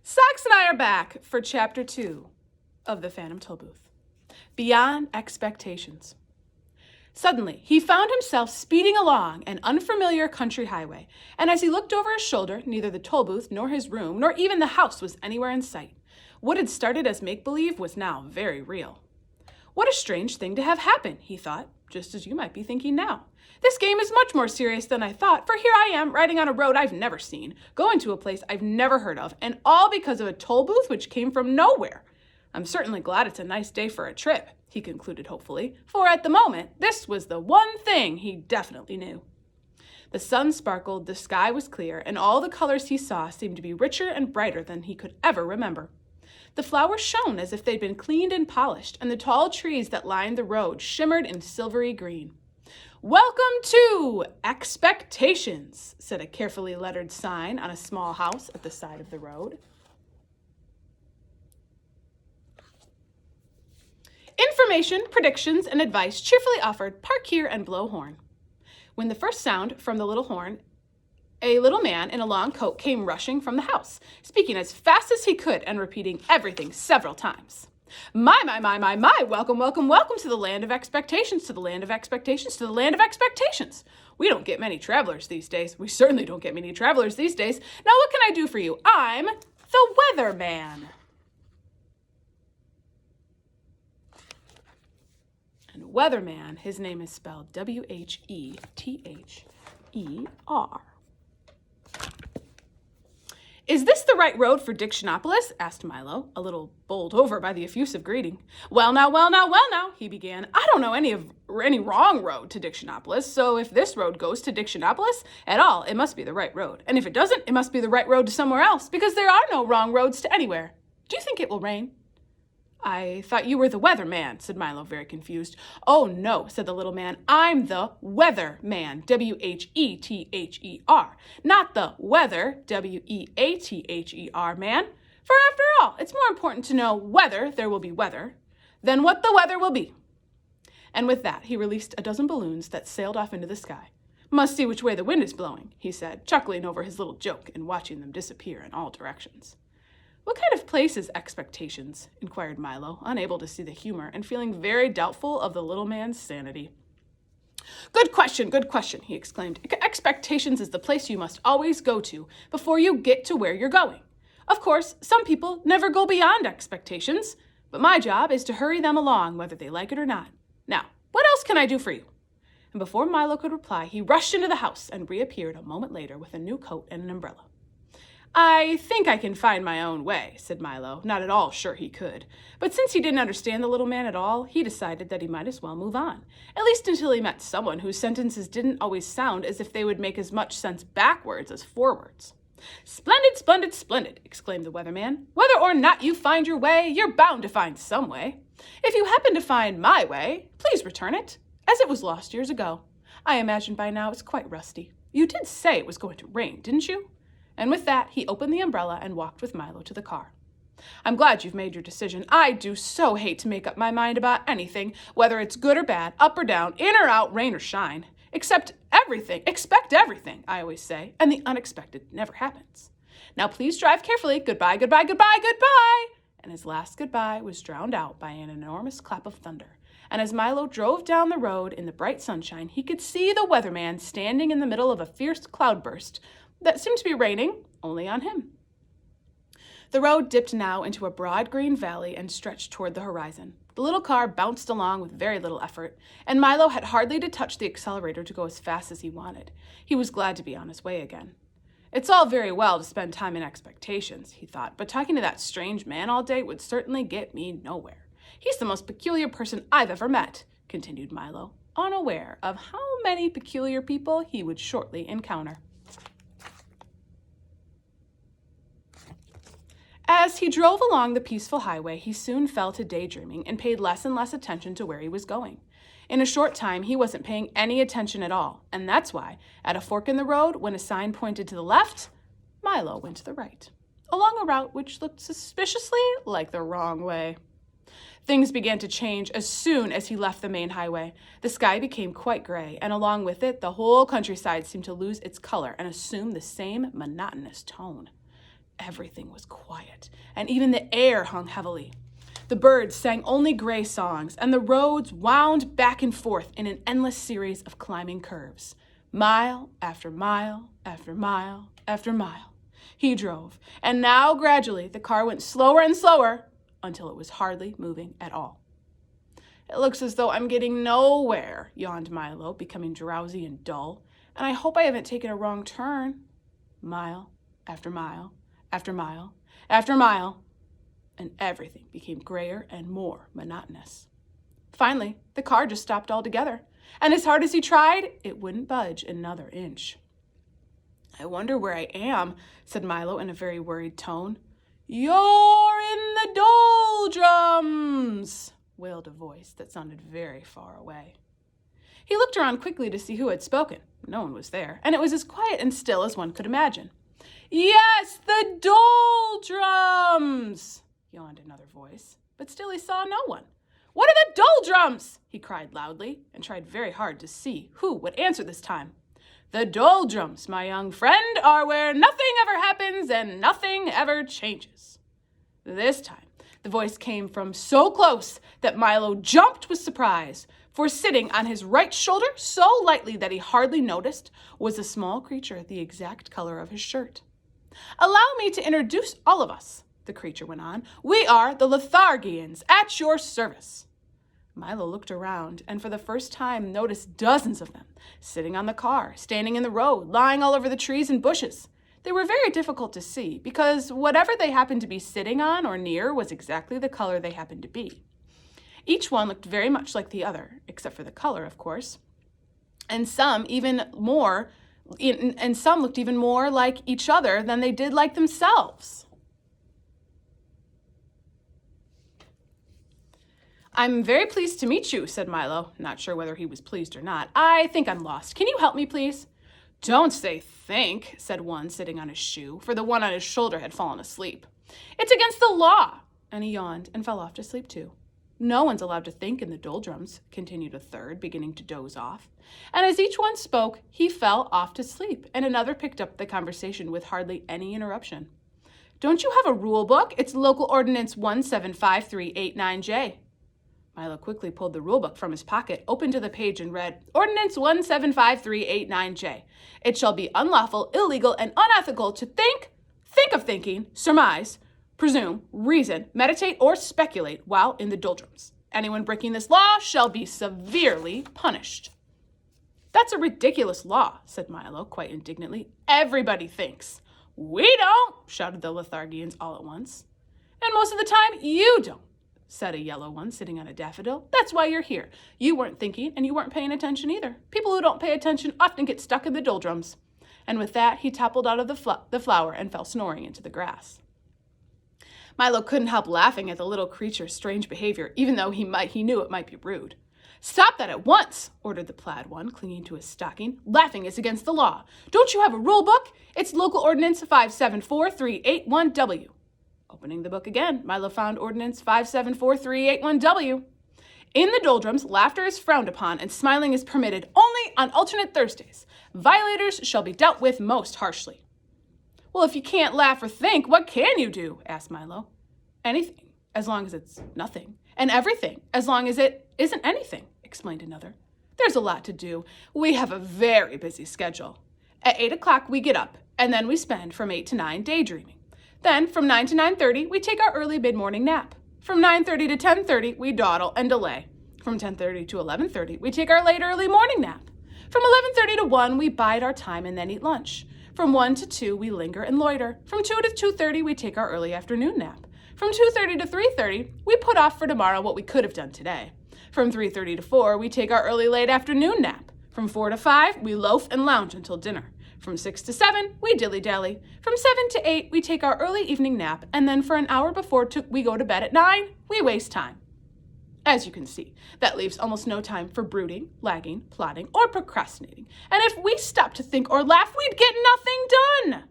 Sox and I are back for Chapter 2 of The Phantom Tollbooth. Beyond Expectations. Suddenly, he found himself speeding along an unfamiliar country highway, and as he looked over his shoulder, neither the tollbooth nor his room nor even the house was anywhere in sight. What had started as make-believe was now very real. What a strange thing to have happen, he thought, just as you might be thinking now. This game is much more serious than I thought, for here I am, riding on a road I've never seen, going to a place I've never heard of, and all because of a toll booth which came from nowhere. I'm certainly glad it's a nice day for a trip, he concluded hopefully, for at the moment, this was the one thing he definitely knew. The sun sparkled, the sky was clear, and all the colors he saw seemed to be richer and brighter than he could ever remember. The flowers shone as if they'd been cleaned and polished, and the tall trees that lined the road shimmered in silvery green. "Welcome to Expectations," said a carefully lettered sign on a small house at the side of the road. Information, predictions, and advice cheerfully offered. Park here and blow horn. When the first sound from the little horn, a little man in a long coat came rushing from the house, speaking as fast as he could and repeating everything several times. My, welcome, welcome, welcome to the land of expectations, to the land of expectations, to the land of expectations. We don't get many travelers these days. We certainly don't get many travelers these days. Now what can I do for you? I'm the weatherman. And weatherman, his name is spelled W-H-E-T-H-E-R. "Is this the right road for Dictionopolis?" asked Milo, a little bowled over by the effusive greeting. Well now, he began. "I don't know any wrong road to Dictionopolis, so if this road goes to Dictionopolis at all, it must be the right road. And if it doesn't, it must be the right road to somewhere else, because there are no wrong roads to anywhere. Do you think it will rain?" "I thought you were the weatherman," said Milo, very confused. "Oh, no," said the little man. "I'm the weatherman, W-H-E-T-H-E-R, not the weather, W-E-A-T-H-E-R, man. For after all, it's more important to know whether there will be weather than what the weather will be." And with that, he released a dozen balloons that sailed off into the sky. "Must see which way the wind is blowing," he said, chuckling over his little joke and watching them disappear in all directions. "What kind of place is Expectations?" inquired Milo, unable to see the humor and feeling very doubtful of the little man's sanity. Good question, he exclaimed. "Expectations is the place you must always go to before you get to where you're going. Of course, some people never go beyond expectations, but my job is to hurry them along whether they like it or not. Now, what else can I do for you?" And before Milo could reply, he rushed into the house and reappeared a moment later with a new coat and an umbrella. "I think I can find my own way," said Milo, not at all sure he could. But since he didn't understand the little man at all, he decided that he might as well move on, at least until he met someone whose sentences didn't always sound as if they would make as much sense backwards as forwards. "Splendid, splendid, splendid," exclaimed the weatherman. "Whether or not you find your way, you're bound to find some way. If you happen to find my way, please return it, as it was lost years ago. I imagine by now it's quite rusty. You did say it was going to rain, didn't you?" And with that, he opened the umbrella and walked with Milo to the car. "I'm glad you've made your decision. I do so hate to make up my mind about anything, whether it's good or bad, up or down, in or out, rain or shine. Expect everything, I always say, and the unexpected never happens. Now please drive carefully. Goodbye, goodbye, goodbye, goodbye." And his last goodbye was drowned out by an enormous clap of thunder. And as Milo drove down the road in the bright sunshine, he could see the weatherman standing in the middle of a fierce cloudburst that seemed to be raining only on him. The road dipped now into a broad green valley and stretched toward the horizon. The little car bounced along with very little effort, and Milo had hardly to touch the accelerator to go as fast as he wanted. He was glad to be on his way again. "It's all very well to spend time in Expectations," he thought, "but talking to that strange man all day would certainly get me nowhere. He's the most peculiar person I've ever met," continued Milo, unaware of how many peculiar people he would shortly encounter. As he drove along the peaceful highway, he soon fell to daydreaming and paid less and less attention to where he was going. In a short time, he wasn't paying any attention at all, and that's why, at a fork in the road, when a sign pointed to the left, Milo went to the right, along a route which looked suspiciously like the wrong way. Things began to change as soon as he left the main highway. The sky became quite gray, and along with it, the whole countryside seemed to lose its color and assume the same monotonous tone. Everything was quiet, and even the air hung heavily. The birds sang only gray songs, and the roads wound back and forth in an endless series of climbing curves. Mile after mile after mile after mile. He drove, and now gradually the car went slower and slower until it was hardly moving at all. It looks as though I'm getting nowhere, yawned Milo, becoming drowsy and dull, and I hope I haven't taken a wrong turn. Mile after mile after mile after mile, and everything became grayer and more monotonous. Finally, the car just stopped altogether, and as hard as he tried, it wouldn't budge another inch. I wonder where I am, said Milo in a very worried tone. You're in the doldrums, wailed a voice that sounded very far away. He looked around quickly to see who had spoken. No one was there, and it was as quiet and still as one could imagine. Yes, the doldrums, yawned another voice, but still he saw no one. What are the doldrums? He cried loudly, and tried very hard to see who would answer this time. The doldrums, my young friend, are where nothing ever happens and nothing ever changes. This time, the voice came from so close that Milo jumped with surprise, for sitting on his right shoulder so lightly that he hardly noticed was a small creature the exact color of his shirt. Allow me to introduce all of us, the creature went on. We are the Lethargians, at your service. Milo looked around and for the first time noticed dozens of them, sitting on the car, standing in the road, lying all over the trees and bushes. They were very difficult to see because whatever they happened to be sitting on or near was exactly the color they happened to be. Each one looked very much like the other, except for the color, of course. And some looked even more like each other than they did like themselves. I'm very pleased to meet you, said Milo, not sure whether he was pleased or not. I think I'm lost. Can you help me, please? Don't say think, said one sitting on his shoe, for the one on his shoulder had fallen asleep. It's against the law. And he yawned and fell off to sleep too. No one's allowed to think in the doldrums, continued a third, beginning to doze off. And as each one spoke, he fell off to sleep, and another picked up the conversation with hardly any interruption. Don't you have a rule book? It's Local Ordinance 175.389J. Milo quickly pulled the rulebook from his pocket, opened to the page, and read, Ordinance 175.389J. It shall be unlawful, illegal, and unethical to think of thinking, surmise, presume, reason, meditate, or speculate while in the doldrums. Anyone breaking this law shall be severely punished. That's a ridiculous law, said Milo, quite indignantly. Everybody thinks. We don't, shouted the Lethargians all at once. And most of the time, you don't, said a yellow one sitting on a daffodil. That's why you're here. You weren't thinking, and you weren't paying attention either. People who don't pay attention often get stuck in the doldrums. And with that, he toppled out of the flower and fell snoring into the grass. Milo couldn't help laughing at the little creature's strange behavior, even though he knew it might be rude. Stop that at once, ordered the plaid one, clinging to his stocking. Laughing is against the law. Don't you have a rule book? It's Local Ordinance 574.381W. Opening the book again, Milo found Ordinance 574.381W. In the doldrums, laughter is frowned upon and smiling is permitted only on alternate Thursdays. Violators shall be dealt with most harshly. Well, if you can't laugh or think, what can you do? Asked Milo. Anything, as long as it's nothing. And everything, as long as it isn't anything, explained another. There's a lot to do. We have a very busy schedule. At 8 o'clock, we get up, and then we spend from 8 to 9 daydreaming. Then, from 9 to 9:30, we take our early mid-morning nap. From 9:30 to 10:30, we dawdle and delay. From 10:30 to 11:30, we take our late early morning nap. From 11:30 to 1, we bide our time and then eat lunch. From 1 to 2, we linger and loiter. From 2 to 2:30, we take our early afternoon nap. From 2:30 to 3:30, we put off for tomorrow what we could have done today. From 3:30 to 4, we take our early late afternoon nap. From 4 to 5, we loaf and lounge until dinner. From 6 to 7, we dilly-dally. From 7 to 8, we take our early evening nap, and then for an hour before we go to bed at 9, we waste time. As you can see, that leaves almost no time for brooding, lagging, plotting, or procrastinating. And if we stopped to think or laugh, we'd get nothing done.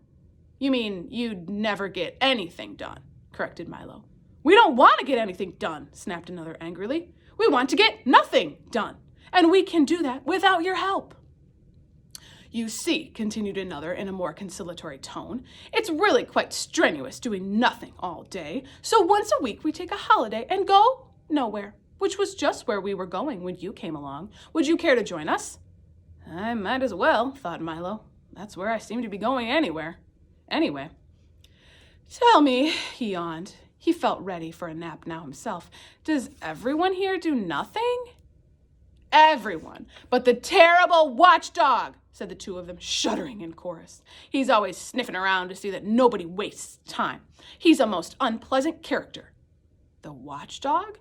You mean you'd never get anything done, corrected Milo. We don't want to get anything done, snapped another angrily. We want to get nothing done, and we can do that without your help. You see, continued another in a more conciliatory tone, it's really quite strenuous doing nothing all day, so once a week we take a holiday and go nowhere, which was just where we were going when you came along. Would you care to join us? I might as well, thought Milo. That's where I seem to be going anywhere. Anyway. Tell me, he yawned. He felt ready for a nap now himself. Does everyone here do nothing? Everyone, but the terrible watchdog, said the two of them, shuddering in chorus. He's always sniffing around to see that nobody wastes time. He's a most unpleasant character. The watchdog?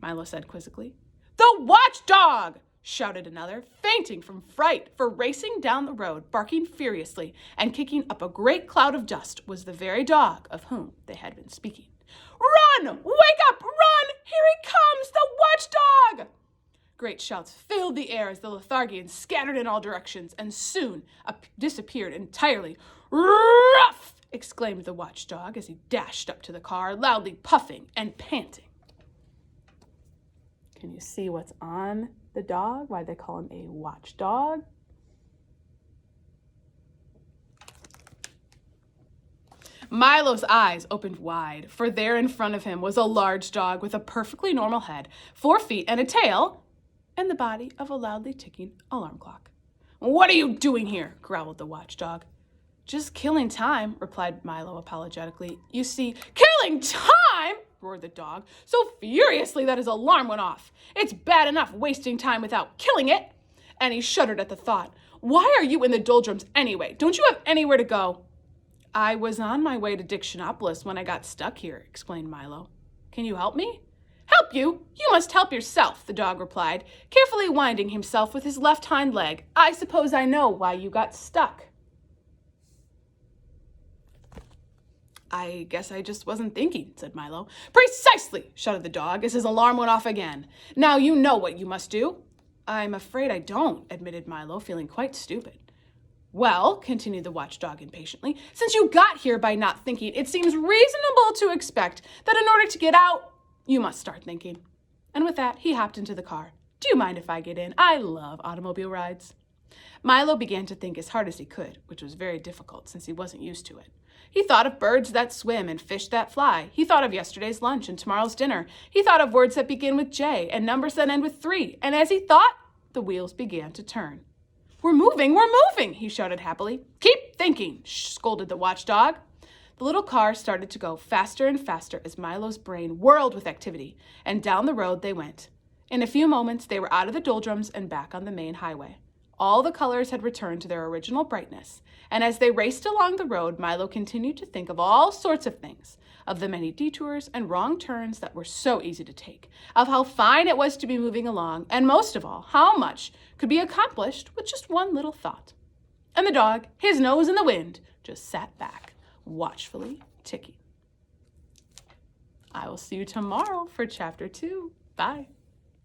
Milo said quizzically. The watchdog! Shouted another, fainting from fright, for racing down the road, barking furiously, and kicking up a great cloud of dust was the very dog of whom they had been speaking. Run! Wake up! Run! Here he comes, the watchdog! Great shouts filled the air as the Lethargians scattered in all directions and soon disappeared entirely. Ruff! Exclaimed the watchdog as he dashed up to the car, loudly puffing and panting. Can you see what's on the dog? Why they call him a watchdog? Milo's eyes opened wide, for there in front of him was a large dog with a perfectly normal head, 4 feet and a tail, and the body of a loudly ticking alarm clock. What are you doing here? Growled the watchdog. Just killing time, replied Milo apologetically. You see, killing time? Roared the dog, so furiously that his alarm went off. It's bad enough wasting time without killing it. And he shuddered at the thought. Why are you in the doldrums anyway? Don't you have anywhere to go? I was on my way to Dictionopolis when I got stuck here, explained Milo. Can you help me? Help you? You must help yourself, the dog replied, carefully winding himself with his left hind leg. I suppose I know why you got stuck. I guess I just wasn't thinking, said Milo. Precisely, shouted the dog as his alarm went off again. Now you know what you must do. I'm afraid I don't, admitted Milo, feeling quite stupid. Well, continued the watchdog impatiently, since you got here by not thinking, it seems reasonable to expect that in order to get out, you must start thinking. And with that, he hopped into the car. Do you mind if I get in? I love automobile rides. Milo began to think as hard as he could, which was very difficult since he wasn't used to it. He thought of birds that swim and fish that fly. He thought of yesterday's lunch and tomorrow's dinner. He thought of words that begin with J and numbers that end with 3. And as he thought, the wheels began to turn. We're moving, he shouted happily. Keep thinking, scolded the watchdog. The little car started to go faster and faster as Milo's brain whirled with activity, and down the road they went. In a few moments, they were out of the doldrums and back on the main highway. All the colors had returned to their original brightness, and as they raced along the road, Milo continued to think of all sorts of things, of the many detours and wrong turns that were so easy to take, of how fine it was to be moving along, and most of all, how much could be accomplished with just one little thought. And the dog, his nose in the wind, just sat back, watchfully ticking. I will see you tomorrow for Chapter 2. Bye.